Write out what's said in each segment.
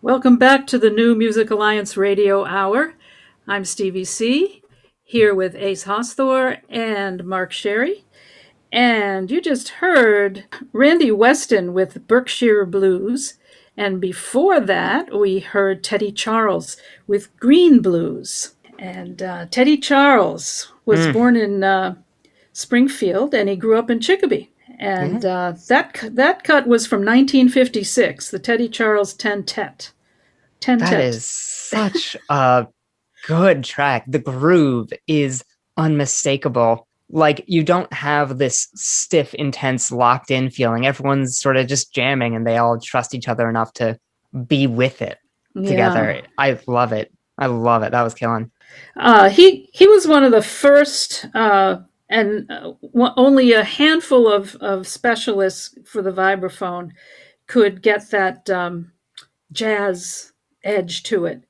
Welcome back to the New Music Alliance Radio Hour. I'm Stevie C, here with Ace Hausthor and Mark Sherry. And you just heard Randy Weston with Berkshire Blues. And before that, we heard Teddy Charles with Green Blues. And Teddy Charles was born in Springfield, and he grew up in Chicopee. And that cut was from 1956, the Teddy Charles Tentet. That is such a good track. The groove is unmistakable. Like, you don't have this stiff, intense, locked-in feeling. Everyone's sort of just jamming, and they all trust each other enough to be with it together. I love it. I love it. That was killing. He was one of the first, and only a handful of specialists for the vibraphone could get that jazz edge to it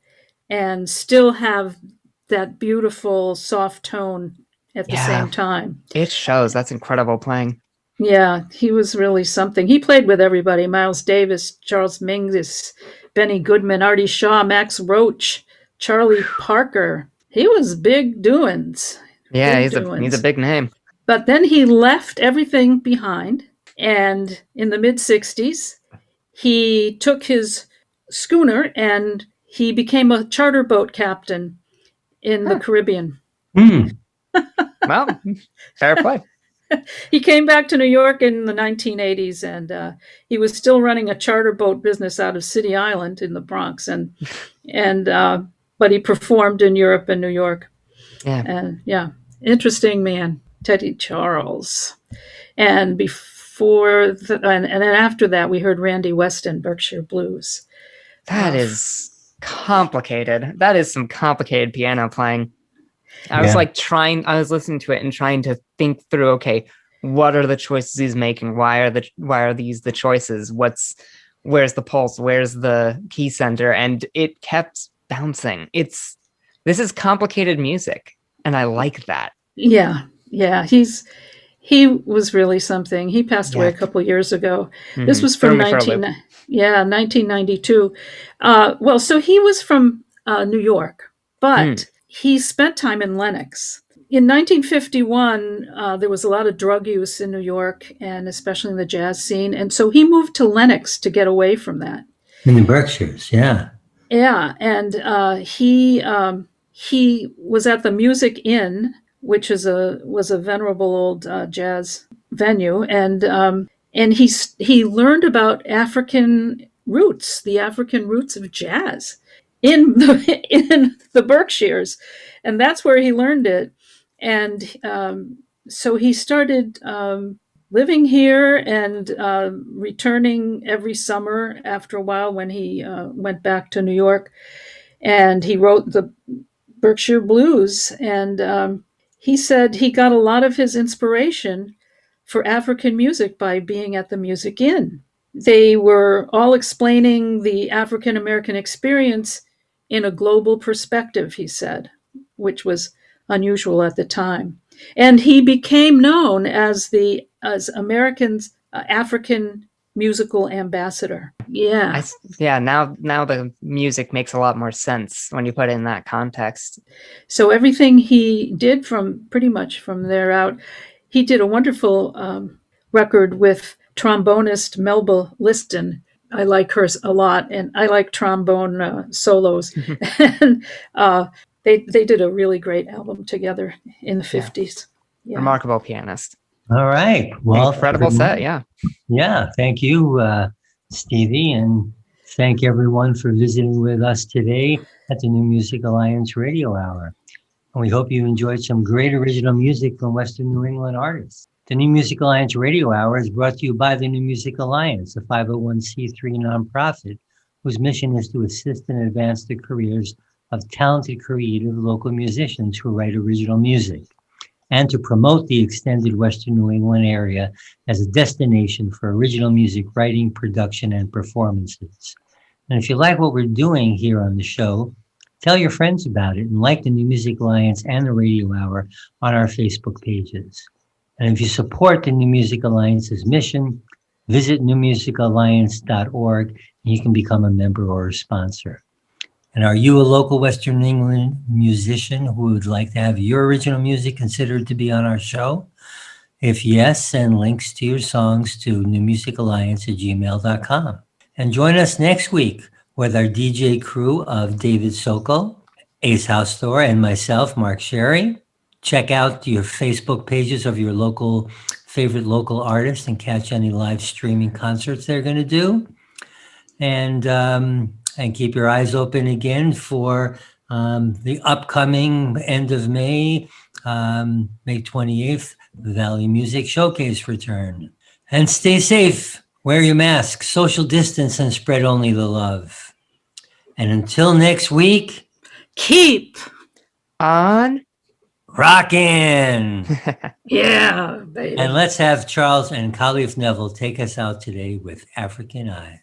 and still have that beautiful soft tone at the same time. It shows. That's incredible playing. Yeah, he was really something. He played with everybody: Miles Davis, Charles Mingus, Benny Goodman, Artie Shaw, Max Roach, Charlie Parker. He was big doings. Yeah, he's a big name. But then he left everything behind, and in the mid-'60s, he took his schooner and he became a charter boat captain in the Caribbean. Well, fair play. He came back to New York in the 1980s, and he was still running a charter boat business out of City Island in the Bronx, but he performed in Europe and New York. And interesting man, Teddy Charles. And and then after that, we heard Randy Weston, Berkshire Blues. That is complicated. That is some complicated piano playing. I was listening to it and trying to think through, okay, what are the choices he's making? Why are these the choices? Where's the pulse? Where's the key center? And it kept bouncing. This is complicated music, and I like that. Yeah. He was really something. He passed away a couple of years ago. Mm-hmm. This was from 1992. So he was from New York, but he spent time in Lenox. In 1951, there was a lot of drug use in New York, and especially in the jazz scene. And so he moved to Lenox to get away from that. In the Berkshires, yeah. Yeah, and he was at the Music Inn, which was a venerable old jazz venue, and he learned about African roots, the African roots of jazz in the Berkshires, and that's where he learned it. And so he started living here and returning every summer after a while when he went back to New York, and he wrote the Berkshire Blues. And he said he got a lot of his inspiration for African music by being at the Music Inn. They were all explaining the African American experience in a global perspective, he said, which was unusual at the time. And he became known as Americans' African musical ambassador. Yeah. Now the music makes a lot more sense when you put it in that context. So everything he did pretty much from there out, he did a wonderful record with trombonist Melba Liston. I like her a lot, and I like trombone solos. And they did a really great album together in the 50s. Yeah. Remarkable pianist. All right. Well, incredible set. Yeah. Yeah. Thank you, Stevie. And thank everyone for visiting with us today at the New Music Alliance Radio Hour. And we hope you enjoyed some great original music from Western New England artists. The New Music Alliance Radio Hour is brought to you by the New Music Alliance, a 501c3 nonprofit whose mission is to assist and advance the careers of talented, creative local musicians who write original music, and to promote the extended Western New England area as a destination for original music writing, production, and performances. And if you like what we're doing here on the show, tell your friends about it and like the New Music Alliance and the Radio Hour on our Facebook pages. And if you support the New Music Alliance's mission, visit newmusicalliance.org You can become a member or a sponsor. And are you a local Western England musician who would like to have your original music considered to be on our show? If yes, send links to your songs to newmusicalliance@gmail.com. And join us next week with our DJ crew of David Sokol, Ace Hausthor, and myself, Mark Sherry. Check out your Facebook pages of your favorite local artists and catch any live streaming concerts they're going to do. And keep your eyes open again for the upcoming end of May, May 28th, Valley Music Showcase return. And stay safe, wear your mask, social distance, and spread only the love. And until next week, keep on rockin'. Yeah, baby. And let's have Charles and Khalif Neville take us out today with African Eyes.